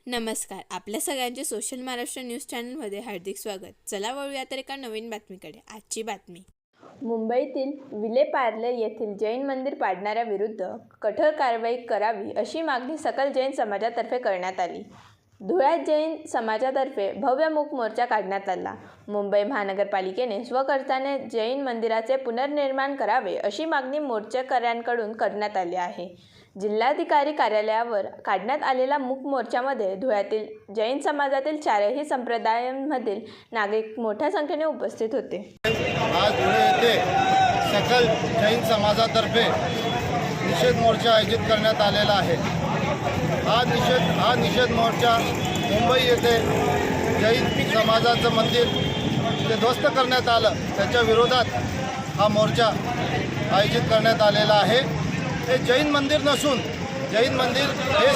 नमस्कार. आपल्या सगळ्यांचे सोशल महाराष्ट्र न्यूज चॅनलमध्ये हार्दिक स्वागत. चला वळूया तर एका नवीन बातमीकडे. आजची बातमी. मुंबईतील विलेपार्ले येथील जैन मंदिर पाडणाऱ्याविरुद्ध कठोर कारवाई करावी अशी मागणी सकल जैन समाजातर्फे करण्यात आली. धुळ्यात जैन समाजातर्फे भव्य मूक मोर्चा काढण्यात आला. मुंबई महानगरपालिकेने स्वखर्चाने जैन मंदिराचे पुनर्निर्माण करावे अशी मागणी मोर्चेकऱ्यांकडून करण्यात आली आहे. जिल्हाधिकारी कार्यालयावर काढण्यात आलेल्या मूक मोर्चामध्ये धुळ्यातील जैन समाजातील चारही संप्रदायांमधील नागरिक मोठ्या संख्येने उपस्थित होते. आज धुळे येथे सकल जैन समाजातर्फे निषेध मोर्चा आयोजित करण्यात आलेला आहे. हा निषेध मोर्चा मुंबई येथे जैन समाजाचं मंदिर जे ध्वस्त करण्यात आलं त्याच्या विरोधात हा मोर्चा आयोजित करण्यात आलेला आहे. हे जैन मंदिर नसून जैन मंदिर हे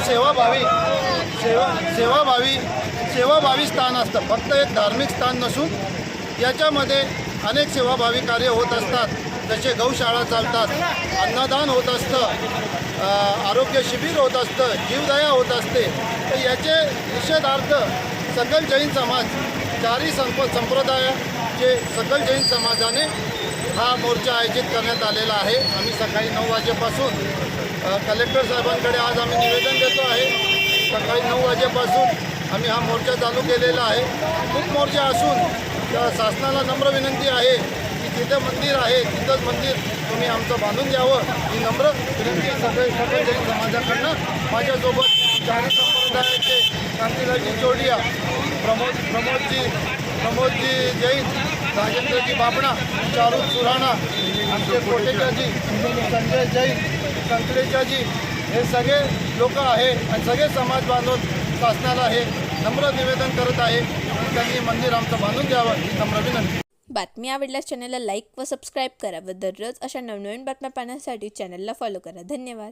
सेवाभावी स्थान असतं. फक्त एक धार्मिक स्थान नसून याच्यामध्ये अनेक सेवाभावी कार्य होत असतात. जसे गौशाळा चालतात, अन्नदान होत असतं, आरोग्य शिबिर होत असतं, जीवदया होत असते. तर याचे निषेधार्थ सकल जैन समाज चारही संप्रदायाचे सकल जैन समाजाने हा मोर्चा आयोजित करण्यात आलेला आहे. आम्ही सकाळी 9 वाजेपासून कलेक्टर साहेबांकडे आज आम्ही निवेदन देतो आहे. सकाळी 9 वाजेपासून आम्ही हा मोर्चा चालू केलेला आहे. खूप मोर्चा असून शासनाला नम्र विनंती आहे की जिथे मंदिर आहे तिथंच मंदिर तुम्ही आमचं बांधून द्यावं ही नम्र विनंती सकल जैन समाजाकडनं. माझ्यासोबत चारही संप्रदायाचे कांतीलालजी चोडिया, प्रमोदजी जैन, राजेंद्रजी बाबणा, चारू सुराणा, आमचे कोटेचाजी, संजय जैन, संकलेचाजी हे सगळे लोक आहे आणि सगळे समाज बांधव शासनाला हे नम्र निवेदन करत आहे की त्यांनी मंदिर आमचं बांधून द्यावं ही नम्र विनंती. बातमी आवडल्यास चॅनलला लाईक व सबस्क्राईब करा व दररोज अशा नवनवीन बातम्या पाहण्यासाठी चॅनलला फॉलो करा. धन्यवाद.